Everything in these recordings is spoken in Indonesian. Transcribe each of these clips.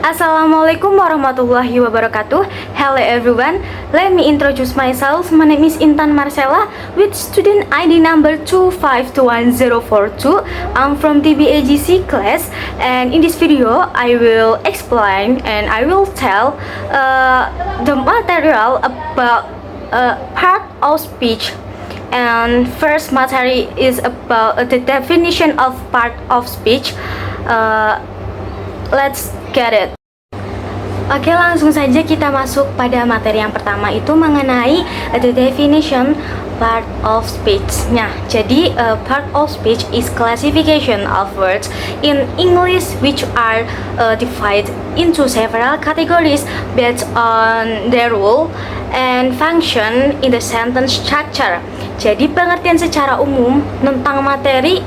Assalamualaikum warahmatullahi wabarakatuh. Hello everyone, let me introduce myself. My name is Intan Marcella with student ID number 2521042. I'm from TBAGC class, and in this video I will explain and I will tell the material about part of speech. And first material is about the definition of part of speech. Let's get it. Oke, langsung saja kita masuk pada materi yang pertama, itu mengenai the definition part of speech. Nah, jadi part of speech is classification of words in English which are divided into several categories based on their role and function in the sentence structure. Jadi pengertian secara umum tentang materi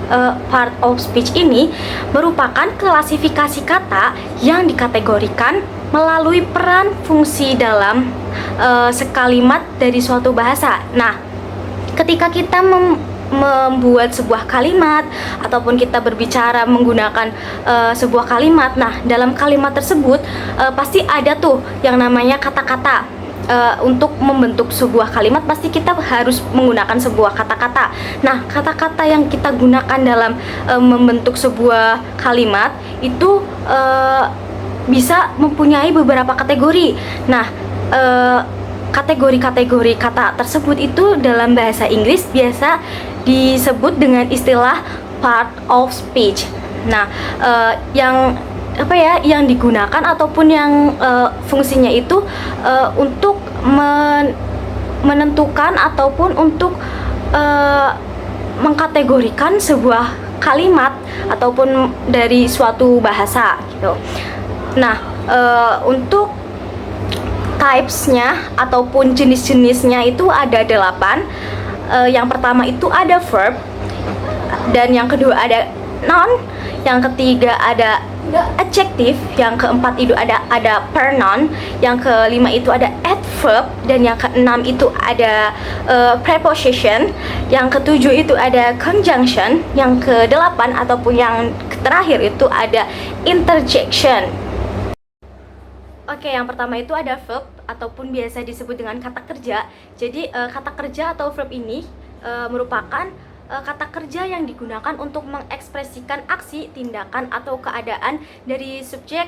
part of speech ini merupakan klasifikasi kata yang dikategorikan melalui peran fungsi dalam sekalimat dari suatu bahasa. Nah, ketika kita membuat sebuah kalimat ataupun kita berbicara menggunakan sebuah kalimat, nah dalam kalimat tersebut pasti ada tuh yang namanya kata-kata. Untuk membentuk sebuah kalimat pasti kita harus menggunakan sebuah kata-kata. Nah, kata-kata yang kita gunakan dalam membentuk sebuah kalimat itu bisa mempunyai beberapa kategori. Nah, kategori-kategori kata tersebut itu dalam bahasa Inggris biasa disebut dengan istilah part of speech. Nah, yang digunakan ataupun yang fungsinya itu untuk menentukan ataupun untuk mengkategorikan sebuah kalimat ataupun dari suatu bahasa gitu. Nah, untuk types-nya ataupun jenis-jenisnya itu ada 8. Yang pertama itu ada verb, dan yang kedua ada noun, yang ketiga ada adjective, yang keempat itu ada pronoun, yang kelima itu ada adverb, dan yang keenam itu ada preposition, yang ketujuh itu ada conjunction, yang kedelapan ataupun yang terakhir itu ada interjection. Oke, yang pertama itu ada verb ataupun biasa disebut dengan kata kerja. Jadi kata kerja atau verb ini merupakan kata kerja yang digunakan untuk mengekspresikan aksi, tindakan, atau keadaan dari subjek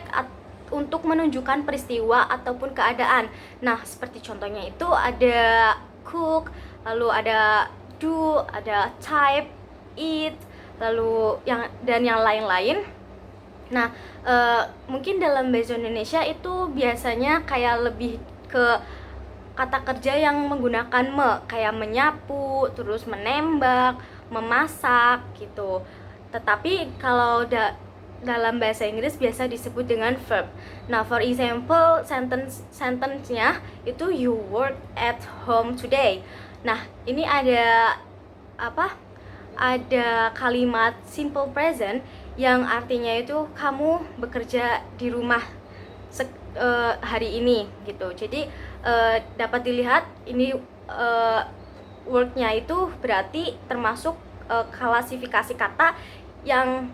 untuk menunjukkan peristiwa ataupun keadaan. Nah, seperti contohnya itu ada cook, lalu ada do, ada type, eat, lalu yang lain-lain. Nah, mungkin dalam bahasa Indonesia itu biasanya kayak lebih ke kata kerja yang menggunakan kayak menyapu, terus menembak, memasak gitu. Tetapi kalau dalam bahasa Inggris biasa disebut dengan verb. Nah, for example, sentence-nya itu you work at home today. Nah, ini ada ada kalimat simple present yang artinya itu kamu bekerja di rumah hari ini gitu. Jadi dapat dilihat ini worknya itu berarti termasuk klasifikasi kata yang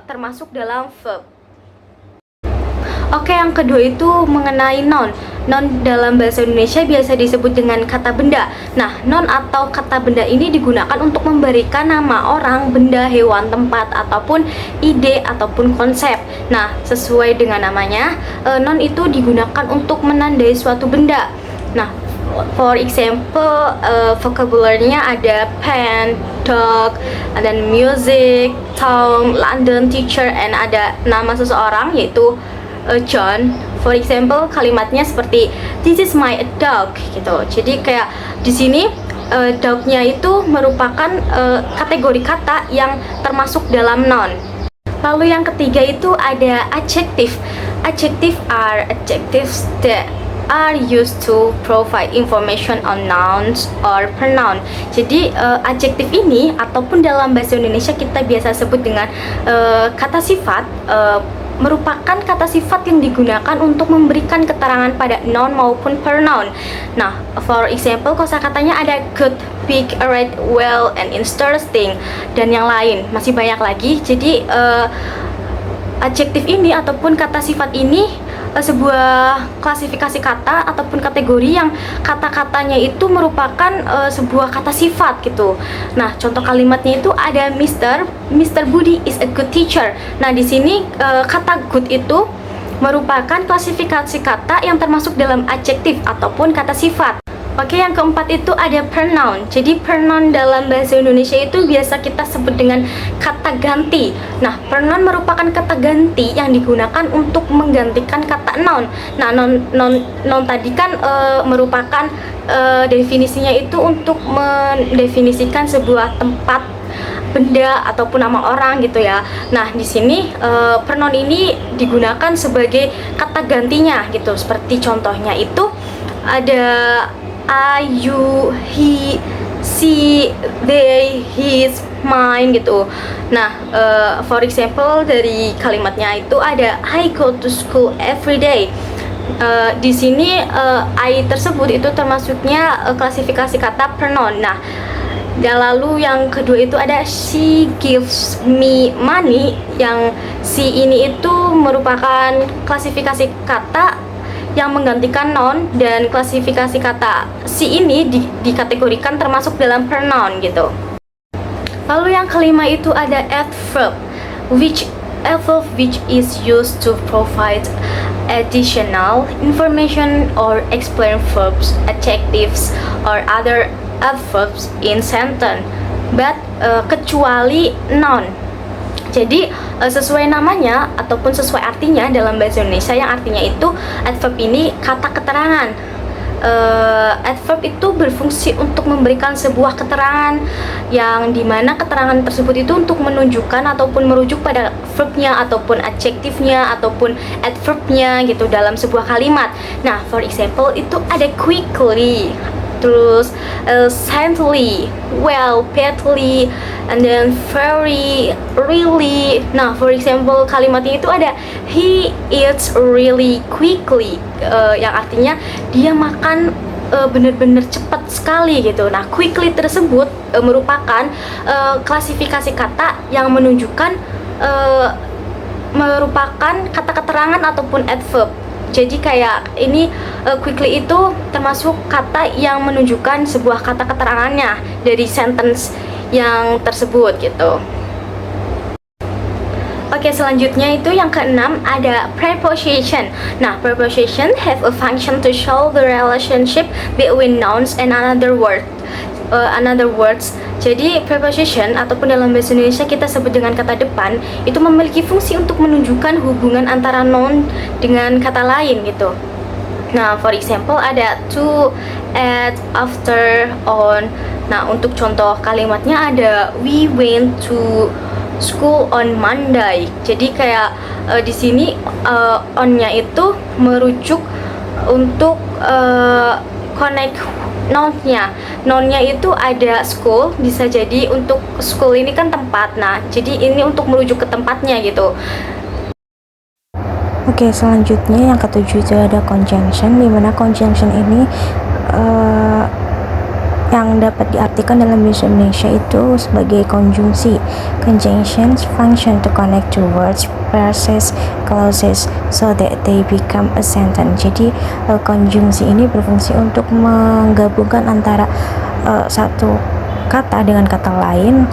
termasuk dalam verb. Oke, yang kedua itu mengenai noun. Noun dalam bahasa Indonesia biasa disebut dengan kata benda. Nah, noun atau kata benda ini digunakan untuk memberikan nama orang, benda, hewan, tempat, ataupun ide ataupun konsep. Nah, sesuai dengan namanya, noun itu digunakan untuk menandai suatu benda. Nah, for example, vocabulary-nya ada pen, dog, dan music, Tom, London, teacher, and ada nama seseorang yaitu John. For example, kalimatnya seperti this is my dog gitu. Jadi kayak di sini dog-nya itu merupakan kategori kata yang termasuk dalam noun. Lalu yang ketiga itu ada adjective. Adjective are adjectives that are used to provide information on nouns or pronoun. Jadi adjektif ini ataupun dalam bahasa Indonesia kita biasa sebut dengan kata sifat, merupakan kata sifat yang digunakan untuk memberikan keterangan pada noun maupun pronoun. Nah, for example, kosakatanya ada good, big, right, well, and interesting, dan yang lain masih banyak lagi. Jadi adjektif ini ataupun kata sifat ini sebuah klasifikasi kata ataupun kategori yang kata-katanya itu merupakan sebuah kata sifat gitu. Nah, contoh kalimatnya itu ada Mr. Budi is a good teacher. Nah, di sini kata good itu merupakan klasifikasi kata yang termasuk dalam adjektif ataupun kata sifat. Oke, yang keempat itu ada pronoun. Jadi pronoun dalam bahasa Indonesia itu biasa kita sebut dengan kata ganti. Nah, pronoun merupakan kata ganti yang digunakan untuk menggantikan kata noun. Nah, noun tadi kan merupakan definisinya itu untuk mendefinisikan sebuah tempat, benda ataupun nama orang gitu ya. Nah, di sini pronoun ini digunakan sebagai kata gantinya gitu. Seperti contohnya itu ada I, you, he, she, they, his, mine gitu. Nah, for example dari kalimatnya itu ada I go to school every day. Di sini I tersebut itu termasuknya klasifikasi kata pronoun. Nah, dan lalu yang kedua itu ada she gives me money. Yang she ini itu merupakan klasifikasi kata yang menggantikan noun, dan klasifikasi kata si ini dikategorikan termasuk dalam pronoun gitu. Lalu yang kelima itu ada adverb, which is used to provide additional information or explain verbs, adjectives, or other adverbs in sentence, but kecuali noun. Jadi sesuai namanya ataupun sesuai artinya dalam bahasa Indonesia, yang artinya itu adverb ini kata keterangan. Adverb itu berfungsi untuk memberikan sebuah keterangan yang dimana keterangan tersebut itu untuk menunjukkan ataupun merujuk pada verbnya ataupun adjektifnya ataupun adverbnya gitu dalam sebuah kalimat. Nah, for example itu ada quickly, terus silently, well, badly, and then very, really. Nah, for example kalimatnya itu ada he eats really quickly, yang artinya dia makan benar-benar cepat sekali gitu. Nah, quickly tersebut merupakan klasifikasi kata yang menunjukkan merupakan kata keterangan ataupun adverb. Jadi kayak ini quickly itu termasuk kata yang menunjukkan sebuah kata keterangannya dari sentence yang tersebut gitu. Oke, selanjutnya itu yang keenam ada preposition. Nah, preposition have a function to show the relationship between nouns and another words. Jadi preposition ataupun dalam bahasa Indonesia kita sebut dengan kata depan itu memiliki fungsi untuk menunjukkan hubungan antara noun dengan kata lain gitu. Nah, for example ada to, at, after, on. Nah, untuk contoh kalimatnya ada we went to school on Monday. Jadi kayak di sini on-nya itu merujuk untuk connect noun-nya itu ada school, bisa jadi untuk school ini kan tempat. Nah, jadi ini untuk merujuk ke tempatnya gitu. Oke, selanjutnya yang ketujuh itu ada conjunction, dimana conjunction ini yang dapat diartikan dalam bahasa Indonesia itu sebagai konjungsi. Conjunctions function to connect two words, phrases, clauses so that they become a sentence. Jadi konjungsi ini berfungsi untuk menggabungkan antara satu kata dengan kata lain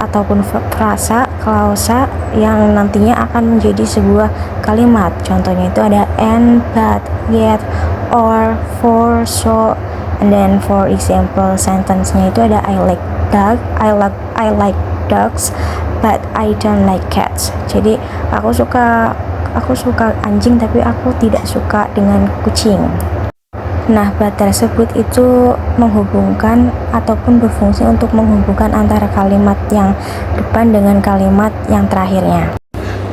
ataupun frasa, klausa yang nantinya akan menjadi sebuah kalimat. Contohnya itu ada and, but, yet, or, for, so. And then for example sentence-nya itu ada I like dogs but I don't like cats. Jadi aku suka anjing tapi aku tidak suka dengan kucing. Nah, but tersebut itu menghubungkan ataupun berfungsi untuk menghubungkan antara kalimat yang depan dengan kalimat yang terakhirnya.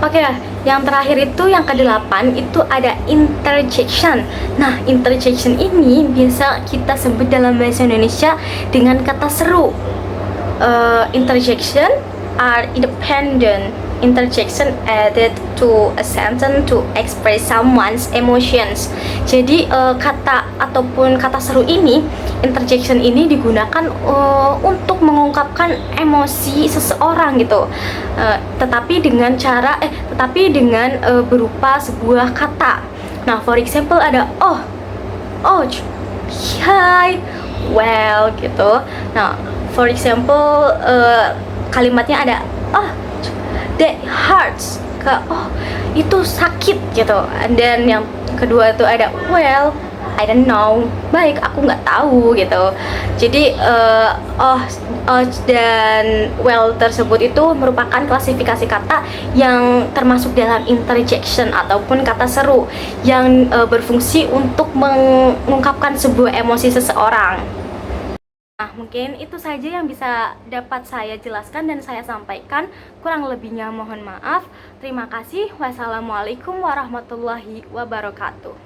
Oke, yang terakhir itu yang ke-8 itu ada interjection. Nah, interjection ini biasa kita sebut dalam bahasa Indonesia dengan kata seru. Interjection are independent interjection added to a sentence to express someone's emotions. Jadi kata ataupun kata seru ini, interjection ini digunakan untuk mengungkapkan emosi seseorang gitu. Tetapi tetapi dengan berupa sebuah kata. Nah, for example ada oh, hi, well gitu. Nah, for example kalimatnya ada oh, that hurts, ke oh itu sakit gitu. And then yang kedua tuh ada well, I don't know, baik aku nggak tahu gitu. Jadi dan well tersebut itu merupakan klasifikasi kata yang termasuk dalam interjection ataupun kata seru yang berfungsi untuk mengungkapkan sebuah emosi seseorang. Nah, mungkin itu saja yang bisa dapat saya jelaskan dan saya sampaikan. Kurang lebihnya mohon maaf. Terima kasih. Wassalamualaikum warahmatullahi wabarakatuh.